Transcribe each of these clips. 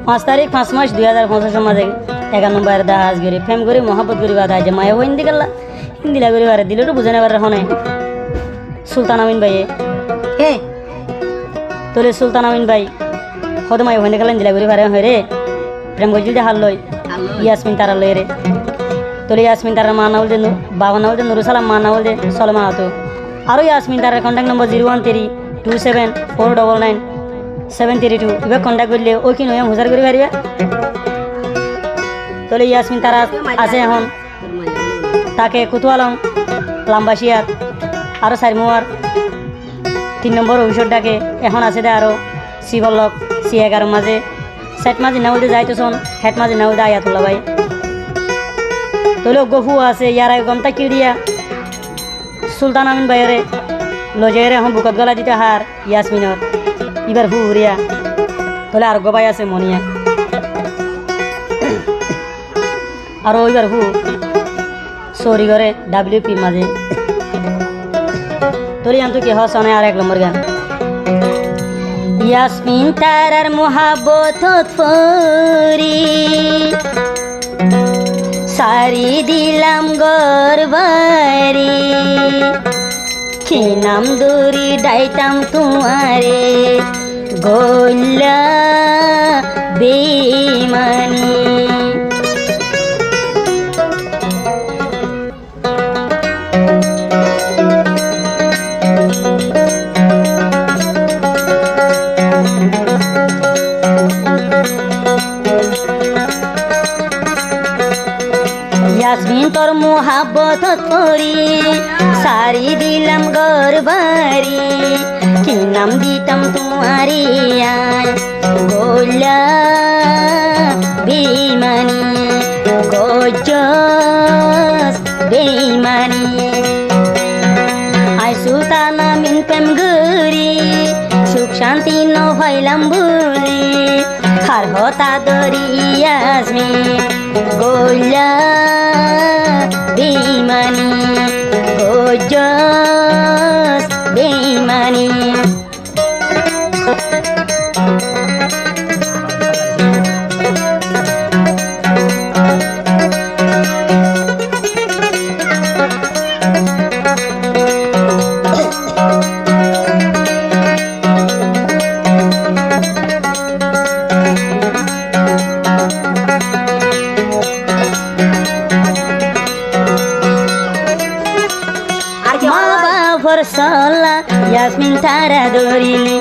5 তারিখ 5 মাস 2025 মাঝে 11 নম্বর দাস গরি প্রেম করি মহব্বত করি বাদা যে মায়া হিন্দি গেলা হিন্দি লাগরি বারে দিল তো বুঝে নেবার হনে সুলতান আমিন ভাই হে তোরে সুলতান আমিন ভাই কত মায়া হিন্দি গেলেন দিলা করি বারে হয় রে প্রেম করি দিতে হাল লই ইয়াসমিন তারা লই রে তোলে ইয়াসমিন তারার মা না বলতে বাবা না বলতে নুরুল সালাম মা না বলতে সলমা হতো আরও ইয়াসমিন তারার কন্ট্যাক্ট নম্বর 01327499732 এবার কন্ট্যাক্ট করলে ওই কি নয় হুজার করে পারিবে তোলে ইয়াসমিন তারা আছে এখন তাকে কুতুয়ালং লাম্বাসিয়াত আরও সাইমুয়ার 3 নম্বর অভিষেক ডাকে এখন আছে দে আরও শিবল্লক C11 মাঝে সেট মাঝে না বলতে যাইতো শোন হেট মাঝে না বলতে আয়াতুল্লাহ ভাই তোলে গফু আছে ইয়ার আগে গমতা কিড়িয়া সুলতান আমিন ভাইরে লজেরে এখন বুকত গলা দিতে হার ইয়াসমিনর এবার হুরিয়া তোলে আর গবাই আছে মনিয়া আর ওইবার সরি করে WP মাঝে তোলে আন তো কি হস অনে আর 1 নম্বর গান ইয়াসমিন তারার মোহাব্বত ফরি সারি দিলাম গরবারি কি নাম দূরি ডাইতাম তোমারে গোল্লা বেমানি ইয়াসমিন তোর মোহাব্বত করি সারি দিলাম গরবারি কি নাম দিতাম তোমারি গোল্লা বেমানি গজস বেমানি আই সুলতান আমিন প্রেম গরি সুখ শান্তি ন হইলাম বলি হার হতা দরি ইয়াসমিন গোল্লা বেমানি গজস বেমানি সলা ইয়াসমিন তারা দরিলি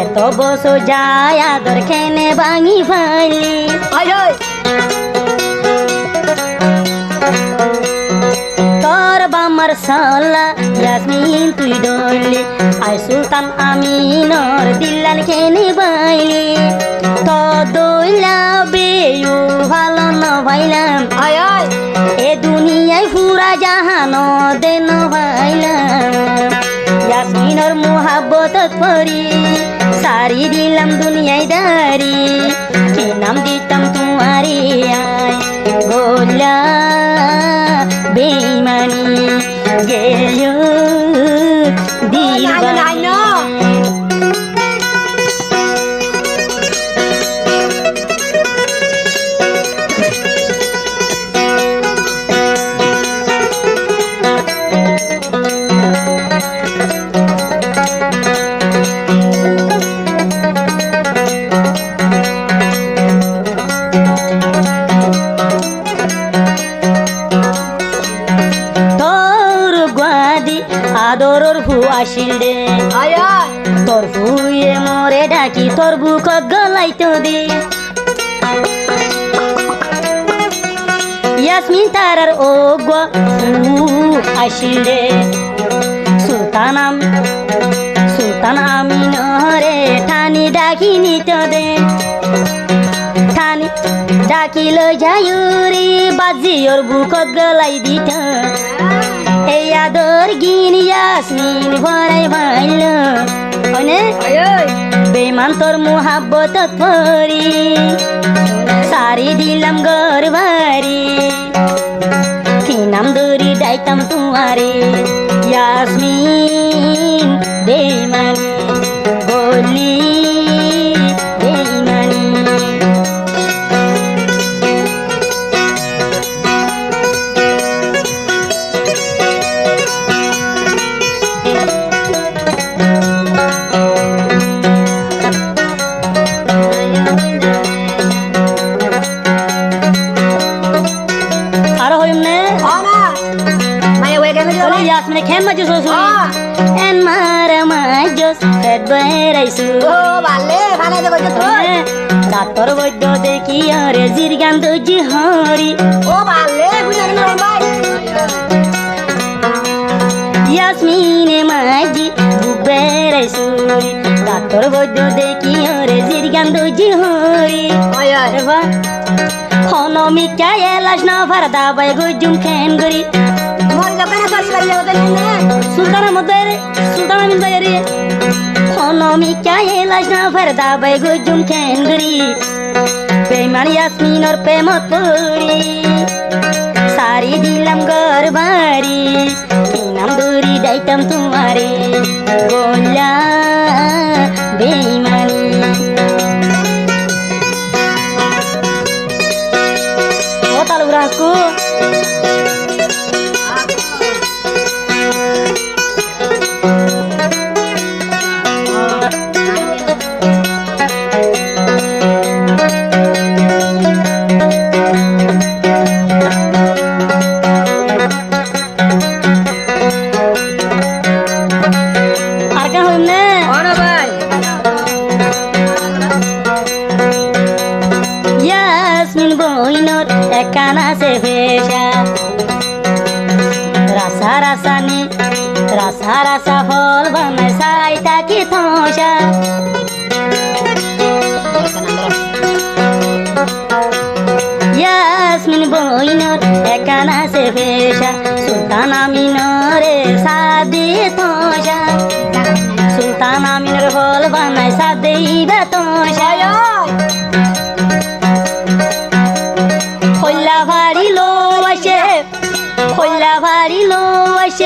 এত বছর যায় আদর খেনে ভাঙি ফাইলি তোর বামার সলা ইয়াসমিন তুই দইলি আই সুলতান আমিনর দিল্লাল খেনে বাইলি তো দইলা বেয়ু ভালো ন ভাইলাম এ দুনিয়ায় পুরা জাহান দেন ভাইলাম ইয়াসমিনর মোহাব্বত করি সারি দিলাম দুনিয়ায় দারি কি নাম দিতাম তোমারে গোল্লা বেমানি গেল দিবানি আদরর ফু আসিল দে তোর ফুয়ে মরে ডাকি তোর বুক গলাইতো দে ইয়াসমিন তারার ও গো আসিল দে সুলতান আমিন রে ঠানি ডাকি নিত দে ঠানি ডাকিল যায়ুরি বাজি ওর বুক গলাই দিত এই আদর গিন ইয়াসমিন ভরাই ভাইল বেমান তোর মোহাব্বত করি সারি দিলাম গরবারি কি নাম দরি ডাইতাম তোমারে ইয়াসমিন বেমানি বলি বেমানি বেড়াইছো ও ভালে ভালে তো কইছো তুই ডাক্তার বৈদ্য দেখি আরে জিরগান দজি হরি ও ভালে বুঝা না ভাই ইয়াসমিনে মাঝি বুক বেড়াইছো ডাক্তার বৈদ্য দেখি আরে জিরগান দজি হরি ওই ওই এবা হনমি কায়েলাস না ফারদা বাই গুজুম খেন গরি মোর দোকানে চলি বাড়ি যাবো তো না সুলতানা মধ্যে সুলতানা মিল বাইরে হনমি কায়েলাস না ফারদা বাই গুজুম খেন গরি বেমান ইয়াসমিনর প্রেমত পড়ি সারি দিলাম ঘর বাড়ি নাম দূরি দাইতাম তোমারে বললা বেইমানি ও তালুরাকু কানা সে ভেষা রাসা রাসানি রাসা রাসা ফল বানায় সাইটা কি থসা ইয়াসমিন বইনর একানা সে ভেষা সুলতান আমিনরে সাদি থসা সুলতান আমিনর ফল বানায় সাদেইবা থসা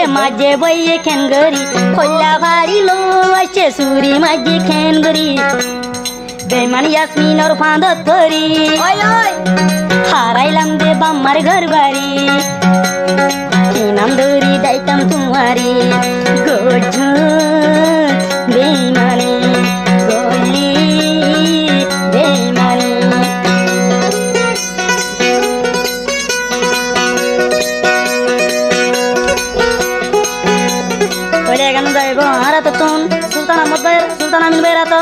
माझे बये खेनगरी खोल्ला भारी लो असे सुरी माझे खेनगरी बेमान यास्मीन और फांदत करी हारायलाम दे बाम्मार घर बारी नाम दरी दायताम तुम्हारी गोझ बेमानी गोली बेमानी সুলতান আমিন ভাইরা তো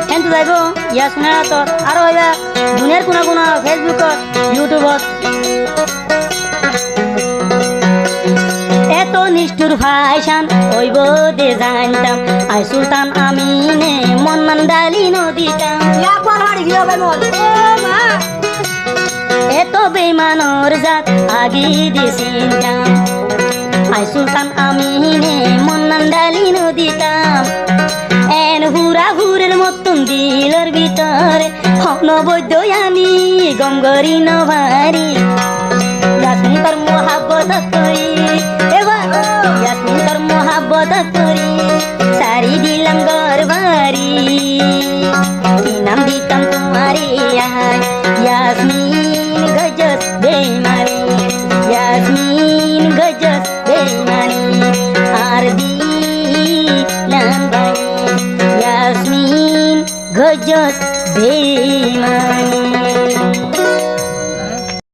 হেন যাইব ইয়া শুনে তো আরো হইবা দুনিয়ার কোনা কোনা ফেসবুক ইউটিউবত এত নিষ্ঠুর ভাইসান হইব দে জানতাম আই সুলতান আমিনে মন মান ডালি নদীতাম এত বেমানর জাত আগি দিছিলাম আই সুলতান আমিনে মন মান ডালি নদীতাম এন হুরা হুরের মতন দিলর ভিতরে হন বৈদ্য আমি গঙ্গরি নভারি ইয়াসমিন তোর মোহাব্বত করি এবার ইয়াসমিন তোর মোহাব্বত করি সারি দিলাম ঘর বাড়ি নাম দিতাম তোমারে ইয়াসমিন গজস বেমানি ইয়াসমিন গজস বেমানি আর দিলাম বাড়ি यास्मीन गजस बेईमान।